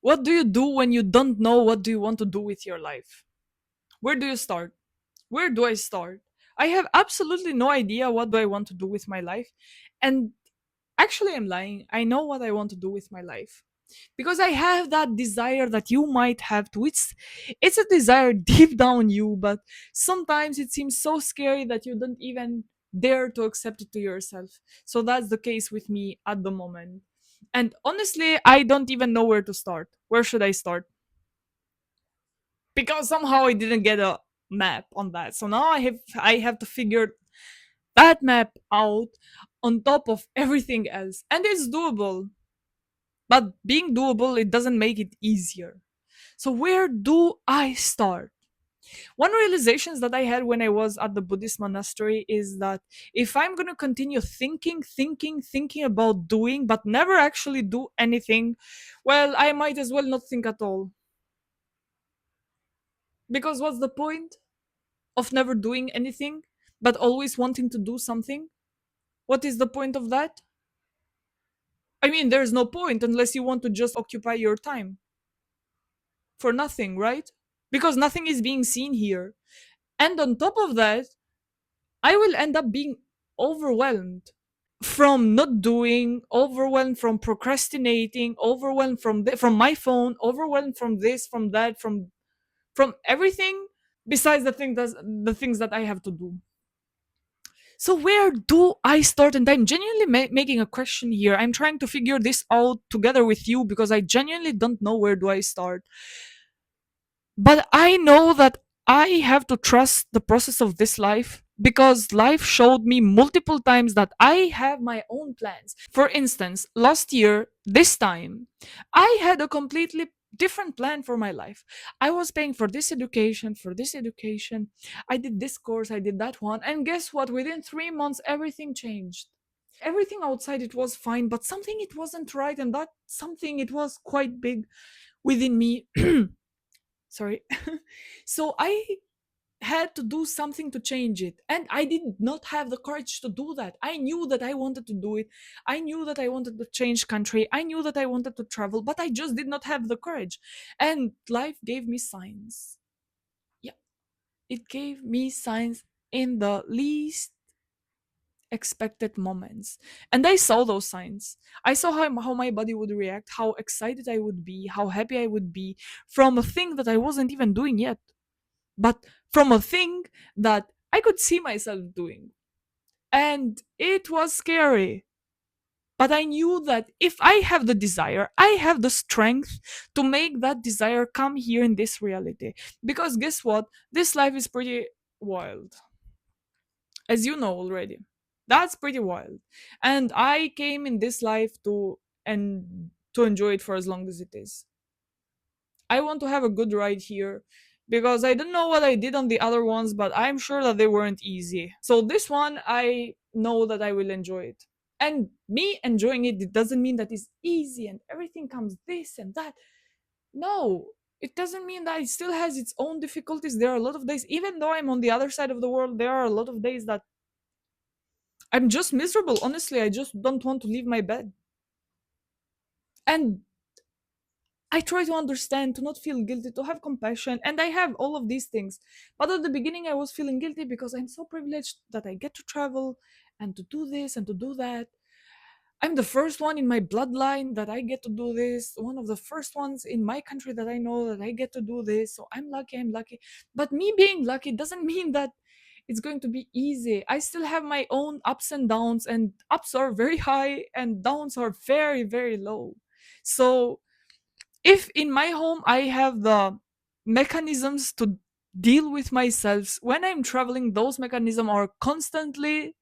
What do you do when you don't know what do you want to do with your life? Where do you start? Where do I start? I have absolutely no idea what do I want to do with my life. And actually, I'm lying. I know what I want to do with my life. Because I have that desire that you might have too. It's a desire deep down you, but sometimes it seems so scary that you don't even dare to accept it to yourself. So that's the case with me at the moment. And honestly, I don't even know where to start. Where should I start? Because somehow I didn't get a map on that. So now I have to figure that map out on top of everything else. And it's doable. But being doable, it doesn't make it easier. So where do I start? One realization that I had when I was at the Buddhist monastery is that if I'm going to continue thinking about doing, but never actually do anything, well, I might as well not think at all. Because what's the point of never doing anything, but always wanting to do something? What is the point of that? I mean, there's no point unless you want to just occupy your time for nothing, right? Because nothing is being seen here. And on top of that, I will end up being overwhelmed from not doing, overwhelmed from procrastinating, overwhelmed from my phone, overwhelmed from this, from that, from everything besides the things that I have to do. So where do I start? And I'm genuinely making a question here. I'm trying to figure this out together with you because I genuinely don't know where do I start. But I know that I have to trust the process of this life because life showed me multiple times that I have my own plans. For instance, last year, this time, I had a completely different plan for my life. I was paying for this education, for this education. I did this course, I did that one. And guess what? Within 3 months, everything changed. Everything outside it was fine, but something it wasn't right. And that something it was quite big within me. Sorry. So I had to do something to change it, and I did not have the courage to do that. I knew that I wanted to do it. I knew that I wanted to change country. I knew that I wanted to travel, but I just did not have the courage. And life gave me signs. Yeah, it gave me signs in the least expected moments, and I saw those signs. I saw how my body would react, how excited I would be, how happy I would be from a thing that I wasn't even doing yet, but from a thing that I could see myself doing. And it was scary. But I knew that if I have the desire, I have the strength to make that desire come here in this reality. Because guess what? This life is pretty wild, as you know already. That's pretty wild. And I came in this life to enjoy it for as long as it is. I want to have a good ride here because I don't know what I did on the other ones, but I'm sure that they weren't easy. So this one, I know that I will enjoy it. And me enjoying it doesn't mean that it's easy and everything comes this and that. No, it doesn't mean that it still has its own difficulties. There are a lot of days, even though I'm on the other side of the world, there are a lot of days that I'm just miserable. Honestly, I just don't want to leave my bed. And I try to understand, to not feel guilty, to have compassion, and I have all of these things. But at the beginning, I was feeling guilty because I'm so privileged that I get to travel and to do this and to do that. I'm the first one in my bloodline that I get to do this, one of the first ones in my country that I know that I get to do this. So I'm lucky, I'm lucky. But me being lucky doesn't mean that it's going to be easy. I still have my own ups and downs, and ups are very high and downs are very, very low. So if in my home I have the mechanisms to deal with myself when I'm traveling, those mechanisms are constantly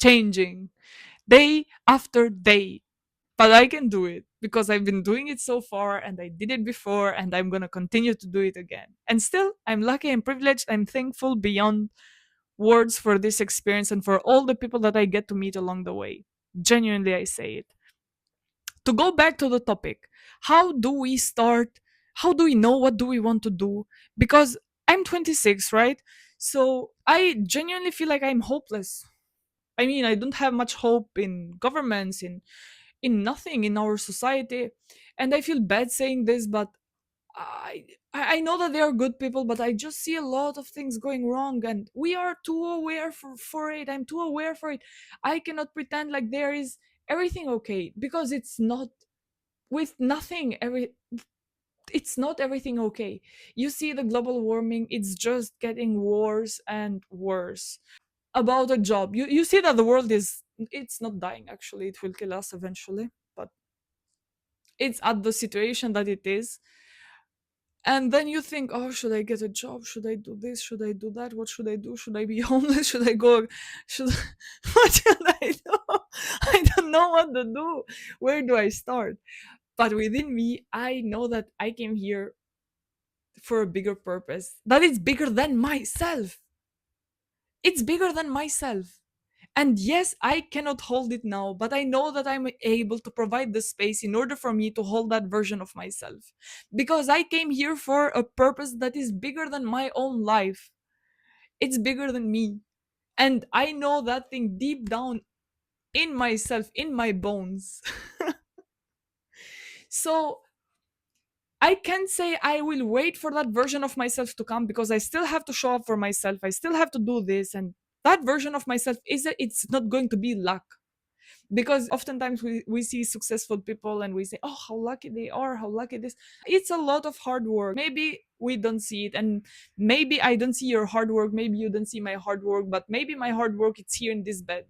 changing day after day. But I can do it because I've been doing it so far and I did it before and I'm going to continue to do it again. And still, I'm lucky, I'm privileged, I'm thankful beyond words for this experience and for all the people that I get to meet along the way. Genuinely, I say it. To go back to the topic, how do we start? How do we know what do we want to do? Because I'm 26, right? So I genuinely feel like I'm hopeless. I mean, I don't have much hope in governments, in nothing in our society. And I feel bad saying this, but I I know that they are good people, but I just see a lot of things going wrong, and we are too aware for it. I'm too aware for it. I cannot pretend like there is everything okay, because it's not. With nothing, it's not everything okay. You see the global warming, it's just getting worse and worse. About a job, you see that the world is, it's not dying, actually it will kill us eventually, but it's at the situation that it is. And then you think, oh, should I get a job, should I do this, should I do that, what should I do, should I be homeless, should I go, should what should I do? I don't know what to do. Where do I start? But within me, I know that I came here for a bigger purpose, that is bigger than myself. It's bigger than myself. And yes, I cannot hold it now, but I know that I'm able to provide the space in order for me to hold that version of myself. Because I came here for a purpose that is bigger than my own life. It's bigger than me. And I know that thing deep down in myself, in my bones. So I can't say I will wait for that version of myself to come, because I still have to show up for myself. I still have to do this. And that version of myself is that it's not going to be luck. Because oftentimes we see successful people and we say, oh, how lucky they are, how lucky this. It's a lot of hard work. Maybe we don't see it, and maybe I don't see your hard work, maybe you don't see my hard work, but maybe my hard work, it's here in this bed,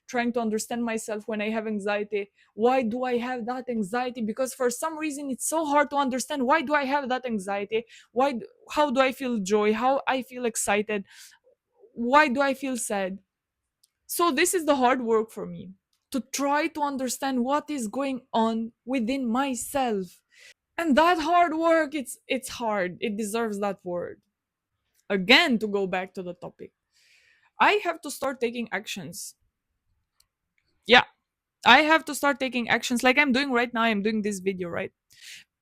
trying to understand myself when I have anxiety. Why do I have that anxiety? Because for some reason it's so hard to understand, why do I have that anxiety? How do I feel joy, how I feel excited, why do I feel sad? So this is the hard work for me, to try to understand what is going on within myself. And that hard work, it's hard. It deserves that word. Again, to go back to the topic, I have to start taking actions. Yeah, I have to start taking actions like I'm doing right now. I'm doing this video, right?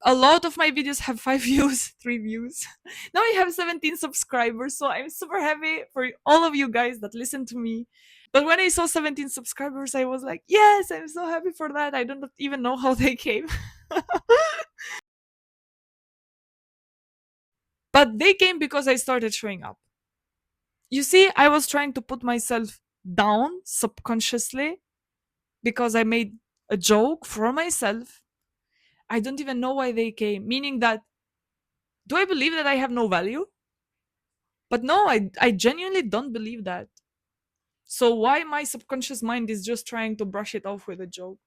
A lot of my videos have 5 views, 3 views. Now I have 17 subscribers, so I'm super happy for all of you guys that listen to me. But when I saw 17 subscribers, I was like, yes, I'm so happy for that. I don't even know how they came. But they came because I started showing up. You see, I was trying to put myself down subconsciously because I made a joke for myself. I don't even know why they came, meaning that, do I believe that I have no value? But no, I genuinely don't believe that. So why my subconscious mind is just trying to brush it off with a joke?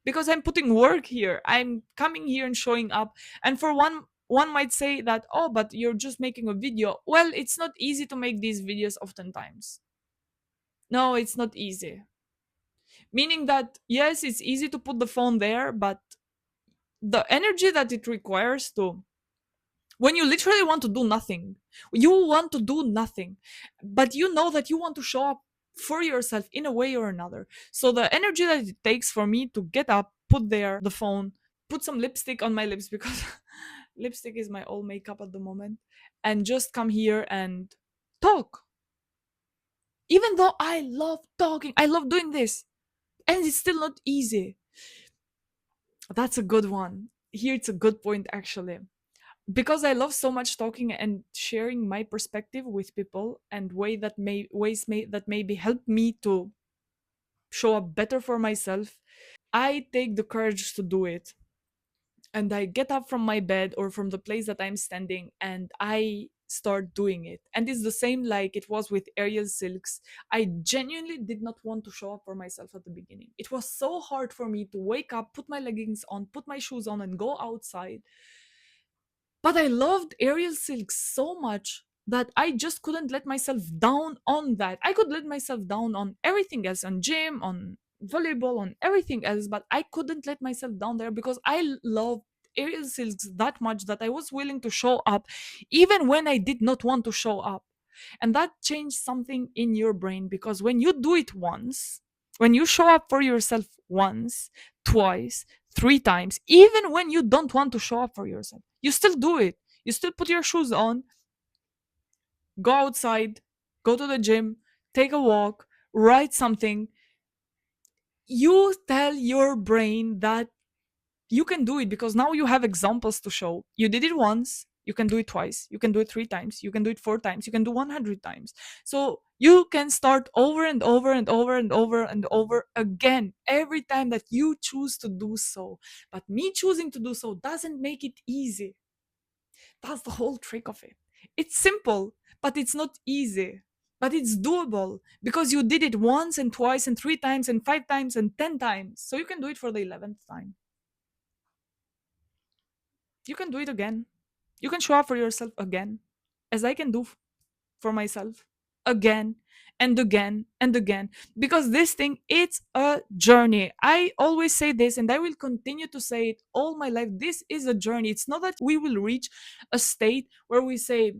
Because I'm putting work here. I'm coming here and showing up. And for one might say that, oh, but you're just making a video. Well, it's not easy to make these videos oftentimes. No, it's not easy. Meaning that, yes, it's easy to put the phone there, but the energy that it requires to, when you literally want to do nothing, you want to do nothing, but you know that you want to show up for yourself in a way or another. So the energy that it takes for me to get up, put there the phone, put some lipstick on my lips, because lipstick is my all makeup at the moment, and just come here and talk. Even though I love talking, I love doing this, and it's still not easy. That's a good one. Here it's a good point, actually. Because I love so much talking and sharing my perspective with people, and ways that maybe help me to show up better for myself, I take the courage to do it. And I get up from my bed or from the place that I'm standing, and I start doing it. And it's the same like it was with Aerial Silks. I genuinely did not want to show up for myself at the beginning. It was so hard for me to wake up, put my leggings on, put my shoes on, and go outside. But I loved Aerial Silk so much that I just couldn't let myself down on that. I could let myself down on everything else, on gym, on volleyball, on everything else, but I couldn't let myself down there because I loved Aerial Silks that much that I was willing to show up even when I did not want to show up. And that changed something in your brain, because when you do it once, when you show up for yourself once, twice, 3 times, even when you don't want to show up for yourself, you still do it. You still put your shoes on, go outside, go to the gym, take a walk, write something. You tell your brain that You can do it because now you have examples to show. You did it once, you can do it twice, you can do it 3 times, you can do it 4 times, you can do 100 times. So you can start over and over and over and over and over again every time that you choose to do so. But me choosing to do so doesn't make it easy. That's the whole trick of it. It's simple, but it's not easy. But it's doable because you did it once and twice and 3 times and 5 times and 10 times. So you can do it for the 11th time. You can do it again. You can show up for yourself again, as I can do for myself again and again and again. Because this thing, it's a journey. I always say this and I will continue to say it all my life. This is a journey. It's not that we will reach a state where we say,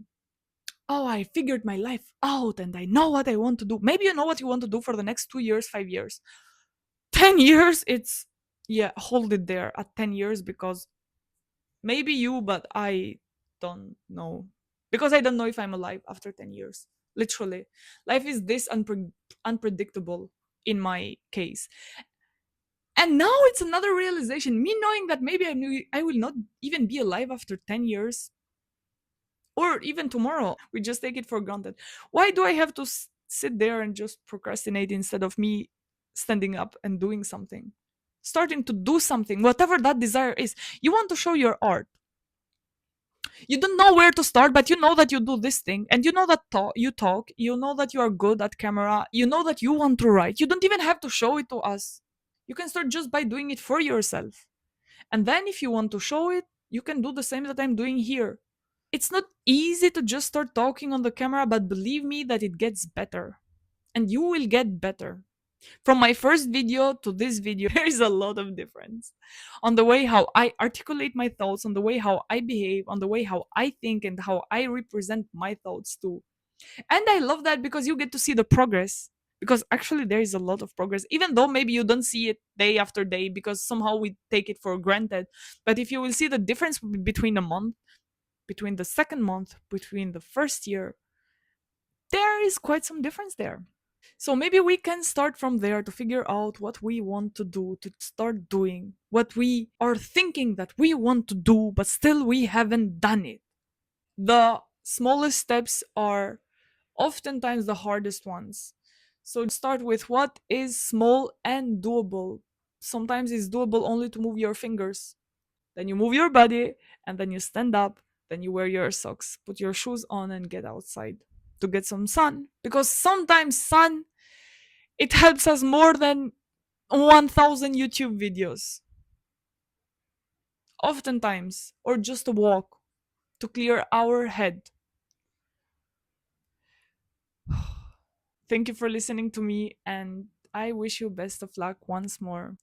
oh, I figured my life out and I know what I want to do. Maybe you know what you want to do for the next 2 years, 5 years, 10 years. It's, yeah, hold it there at 10 years because maybe you, but I don't know. Because I don't know if I'm alive after 10 years. Literally. Life is this unpredictable in my case. And now it's another realization. Me knowing that maybe I will not even be alive after 10 years or even tomorrow. We just take it for granted. Why do I have to sit there and just procrastinate instead of me standing up and doing something? Starting to do something, whatever that desire is. You want to show your art. You don't know where to start, but you know that you do this thing, and you know that you talk, you know that you are good at camera, you know that you want to write. You don't even have to show it to us. You can start just by doing it for yourself. And then if you want to show it, you can do the same that I'm doing here. It's not easy to just start talking on the camera, but believe me that it gets better. And you will get better. From my first video to this video, there is a lot of difference on the way how I articulate my thoughts, on the way how I behave, on the way how I think, and how I represent my thoughts too. And I love that because you get to see the progress. Because actually, there is a lot of progress, even though maybe you don't see it day after day because somehow we take it for granted. But if you will see the difference between a month, between the second month, between the first year, there is quite some difference there. So maybe we can start from there to figure out what we want to do, to start doing what we are thinking that we want to do, but still we haven't done it. The smallest steps are oftentimes the hardest ones. So start with what is small and doable. Sometimes it's doable only to move your fingers. Then you move your body, and then you stand up, then you wear your socks, put your shoes on, and get outside to get some sun. Because sometimes sun, it helps us more than 1000 YouTube videos. Oftentimes, or just a walk to clear our head. Thank you for listening to me, and I wish you best of luck once more.